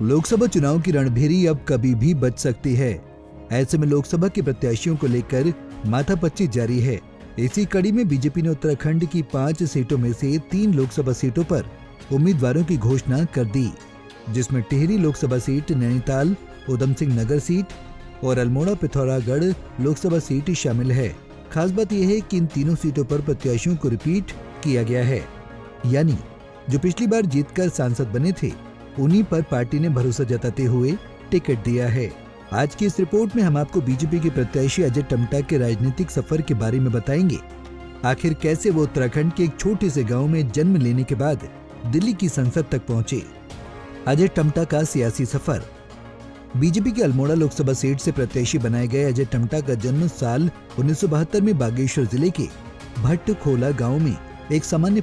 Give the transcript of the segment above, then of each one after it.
लोकसभा चुनाव की रणभेरी अब कभी भी बच सकती है। ऐसे में लोकसभा के प्रत्याशियों को लेकर माथापच्ची जारी है। इसी कड़ी में बीजेपी ने उत्तराखंड की 5 सीटों में से 3 लोकसभा सीटों पर उम्मीदवारों की घोषणा कर दी, जिसमें टिहरी लोकसभा सीट, नैनीताल उधम सिंह नगर सीट और अल्मोड़ा पिथौरागढ़ लोकसभा सीट शामिल है। खास बात यह है कि इन तीनों सीटों पर प्रत्याशियों को रिपीट किया गया है, यानी जो पिछली बार जीतकर सांसद बने थे उन्हीं पर पार्टी ने भरोसा जताते हुए टिकट दिया है। आज की इस रिपोर्ट में हम आपको बीजेपी के प्रत्याशी अजय टम्टा के राजनीतिक सफर के बारे में बताएंगे। आखिर कैसे वो उत्तराखंड के एक छोटे से गांव में जन्म लेने के बाद दिल्ली की संसद तक पहुंचे। अजय टम्टा का सियासी सफर। बीजेपी के अल्मोड़ा लोकसभा सीट से प्रत्याशी बनाए गए अजय टम्टा का जन्म साल 1972 में बागेश्वर जिले के भट्टखोला गांव में एक सामान्य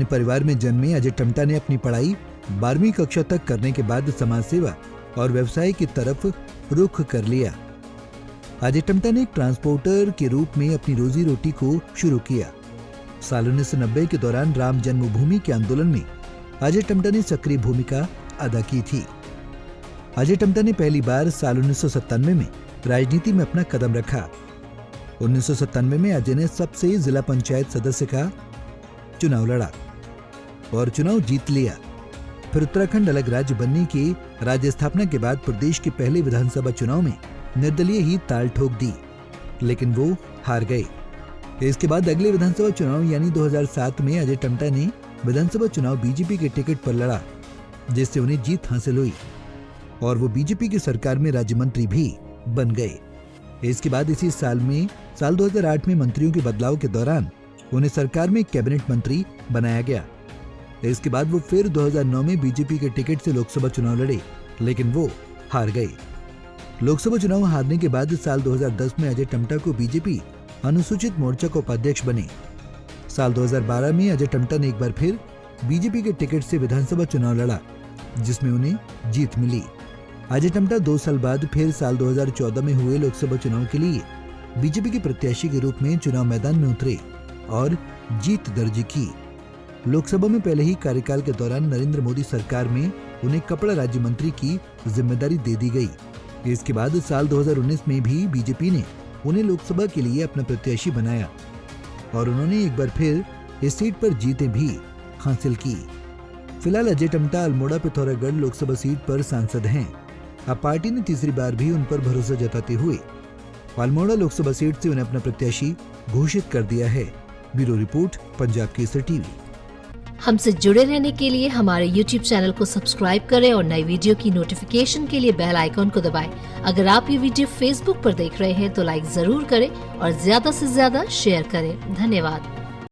परिवार में जन्मे अजय टम्टा ने अपनी पढ़ाई 12वीं कक्षा तक करने के बाद समाज सेवा और व्यवसाय की तरफ रुख कर लिया। अजय टम्टा ने एक ट्रांसपोर्टर के रूप में अपनी रोजी रोटी को शुरू किया। साल 1990 के दौरान राम जन्मभूमि के आंदोलन में अजय टम्टा ने सक्रिय भूमिका अदा की थी। अजय टम्टा ने पहली बार साल 1997 में राजनीति में अपना कदम रखा। 1997 में अजय ने सबसे जिला पंचायत सदस्य का चुनाव लड़ा और चुनाव जीत लिया। फिर उत्तराखंड अलग राज्य बनने की राज्य स्थापना के बाद प्रदेश के पहले विधानसभा चुनाव में निर्दलीय ही ताल ठोक दी, लेकिन वो हार गए। इसके बाद अगले विधानसभा चुनाव यानी 2007 में अजय टम्टा ने विधानसभा चुनाव बीजेपी के टिकट पर लड़ा, जिससे उन्हें जीत हासिल हुई और वो बीजेपी की सरकार में राज्य मंत्री भी बन गए। इसके बाद इसी साल 2008 में मंत्रियों के बदलाव के दौरान उन्हें सरकार में कैबिनेट मंत्री बनाया गया। इसके बाद वो फिर 2009 में बीजेपी के टिकट से लोकसभा चुनाव लड़े, लेकिन वो हार गए। लोकसभा चुनाव हारने के बाद साल 2010 में अजय टम्टा को बीजेपी अनुसूचित मोर्चा का उपाध्यक्ष बने। साल 2012 में अजय टम्टा ने एक बार फिर बीजेपी के टिकट से विधानसभा चुनाव लड़ा, जिसमें उन्हें जीत मिली। अजय टम्टा 2 साल बाद फिर साल 2014 में हुए लोकसभा चुनाव के लिए बीजेपी के प्रत्याशी के रूप में चुनाव मैदान में उतरे और जीत दर्ज की। लोकसभा में पहले ही कार्यकाल के दौरान नरेंद्र मोदी सरकार में उन्हें कपड़ा राज्य मंत्री की जिम्मेदारी दे दी गई। इसके बाद साल 2019 में भी बीजेपी ने उन्हें लोकसभा के लिए अपना प्रत्याशी बनाया और उन्होंने एक बार फिर इस सीट पर जीतें भी हासिल की। फिलहाल अजय टम्टा अल्मोड़ा पिथौरागढ़ लोकसभा सीट पर सांसद हैं। अब पार्टी ने तीसरी बार भी उन पर भरोसा जताते हुए अल्मोड़ा लोकसभा सीट से उन्हें अपना प्रत्याशी घोषित कर दिया है। Bureau report, Punjab Kesari TV. हमसे जुड़े रहने के लिए हमारे YouTube चैनल को सब्सक्राइब करें और नई वीडियो की नोटिफिकेशन के लिए बेल आइकॉन को दबाएं। अगर आप ये वीडियो Facebook पर देख रहे हैं तो लाइक जरूर करें और ज्यादा से ज्यादा शेयर करें। धन्यवाद।